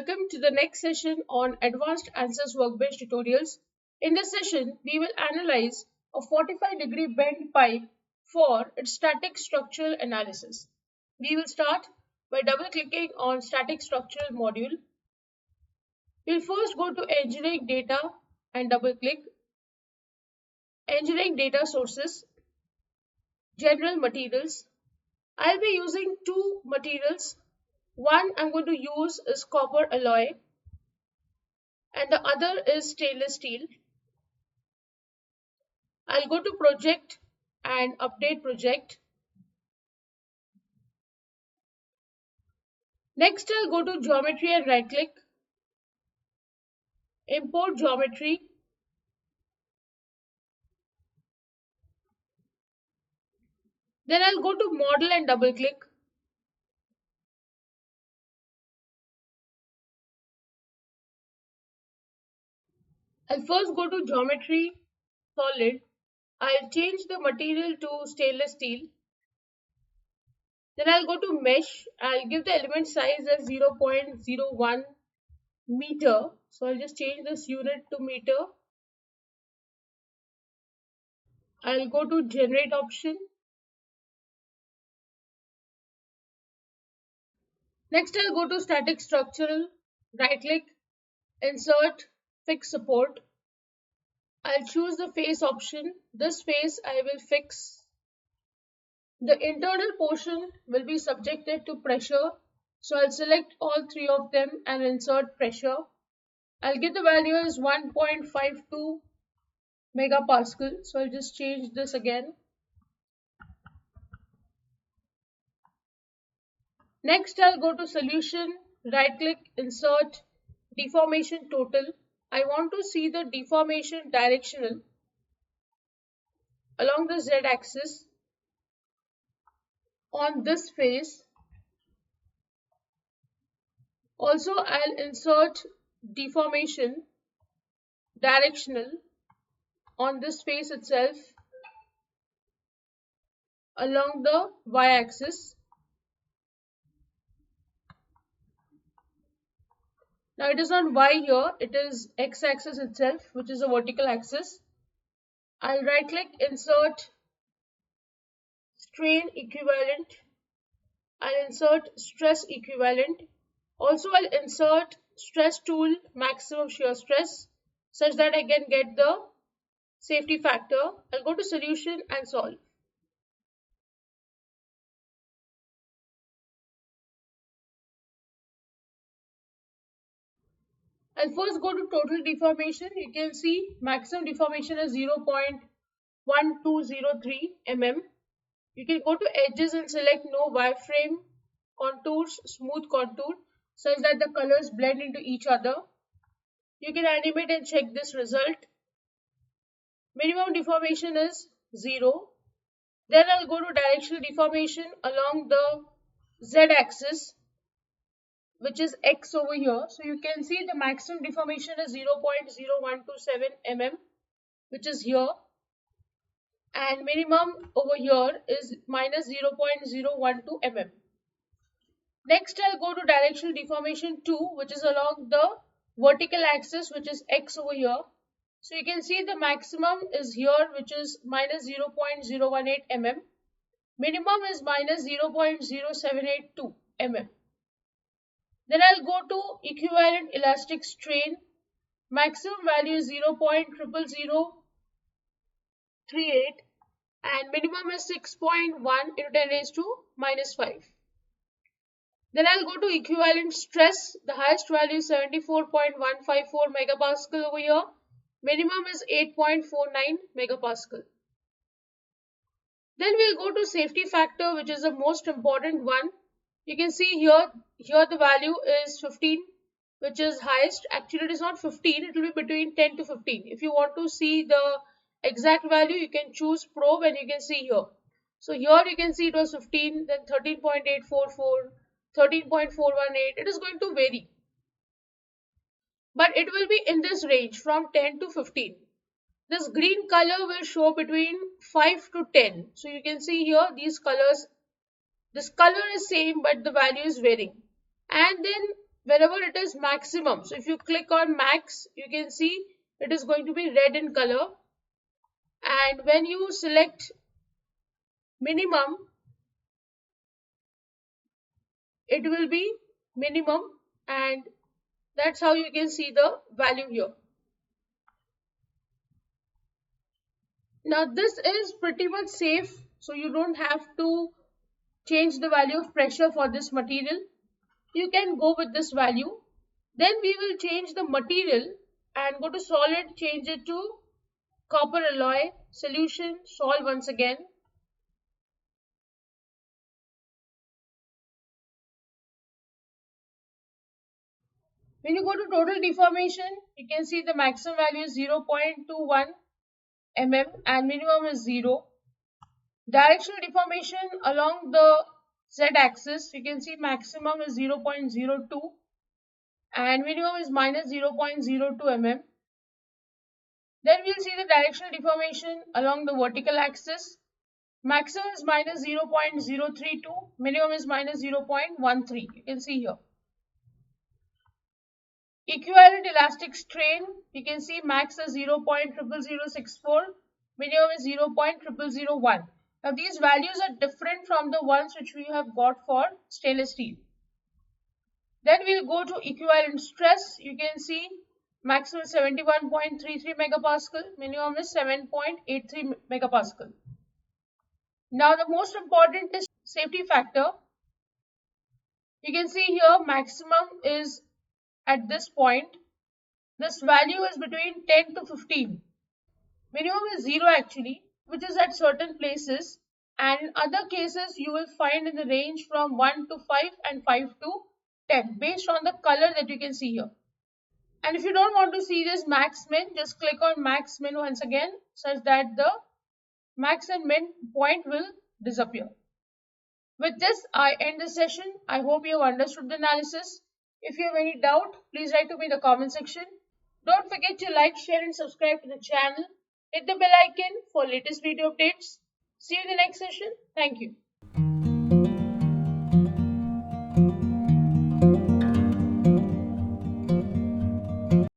welcome to the next session on Advanced ANSYS Workbench tutorials. In this session, we will analyze a 45-degree bend pipe for its static structural analysis. We will start by double-clicking on Static Structural module. We'll first go to Engineering Data and double-click Engineering Data Sources, General Materials. I'll be using two materials. One I'm going to use is copper alloy and the other is stainless steel. I'll go to project and update project. Next I'll go to geometry and right click, import geometry. Then I'll go to model and double click. I'll first go to geometry, solid. I'll change the material to stainless steel. Then I'll go to mesh. I'll give the element size as 0.01 meter. So I'll just change this unit to meter. I'll go to generate option. Next I'll go to static structural, right click, insert, fix support. I'll choose the face option. This face I will fix. The internal portion will be subjected to pressure. So I'll select all three of them and insert pressure. I'll give the value as 1.52 megapascal. So I'll just change this again. Next I'll go to solution, right click, insert, deformation total. I want to see the deformation directional along the z-axis on this face. Also I'll insert deformation directional on this face itself along the y-axis. Now it is not y here, it is x-axis itself, which is a vertical axis. I'll right click, insert strain equivalent. I'll insert stress equivalent. Also I'll insert stress tool maximum shear stress such that I can get the safety factor. I'll go to solution and solve. I'll first go to total deformation. You can see maximum deformation is 0.1203 mm. You can go to edges and select no wireframe contours, smooth contour such that the colors blend into each other. You can animate and check this result. Minimum deformation is 0. Then I'll go to directional deformation along the z-axis, which is x over here. So you can see the maximum deformation is 0.0127 mm, which is here, and minimum over here is minus 0.012 mm. Next I'll go to directional deformation 2, which is along the vertical axis, which is x over here. So you can see the maximum is here, which is minus 0.018 mm. Minimum is minus 0.0782 mm. Then I'll go to equivalent elastic strain. Maximum value is 0.00038 and minimum is 6.1 into 10 raised to minus 5. Then I'll go to equivalent stress. The highest value is 74.154 megapascal over here. Minimum is 8.49 megapascal. Then we'll go to safety factor, which is the most important one. You can see here the value is 15, which is highest. Actually, it is not 15. It will be between 10 to 15. If you want to see the exact value, you can choose probe and you can see here. So here you can see it was 15, then 13.844, 13.418. It is going to vary. But it will be in this range from 10 to 15. This green color will show between 5 to 10. So you can see here these colors. This color is same but the value is varying. And then whenever it is maximum. So if you click on max, you can see it is going to be red in color. And when you select minimum, it will be minimum, and that's how you can see the value here. Now this is pretty much safe, so you don't have to change the value of pressure for this material. You can go with this value. Then we will change the material and go to solid, change it to copper alloy, solution, solve once again. When you go to total deformation, you can see the maximum value is 0.21 mm and minimum is 0. Directional deformation along the z-axis, you can see maximum is 0.02 and minimum is minus 0.02 mm. Then we'll see the directional deformation along the vertical axis. Maximum is minus 0.032, minimum is minus 0.13. You can see here. Equivalent elastic strain, you can see max is 0.00064, minimum is 0.0001. Now these values are different from the ones which we have got for stainless steel. Then we'll go to equivalent stress. You can see maximum is 71.33 megapascal, minimum is 7.83 megapascal. Now the most important is safety factor. You can see here maximum is at this point. This value is between 10 to 15. Minimum is 0 actually, which is at certain places, and in other cases you will find in the range from 1 to 5 and 5 to 10 based on the color that you can see here. And if you don't want to see this max min, just click on max min once again such that the max and min point will disappear. With this, I end the session. I hope you have understood the analysis. If you have any doubt, please write to me in the comment section. Don't forget to like, share and subscribe to the channel. Hit the bell icon for latest video updates. See you in the next session. Thank you.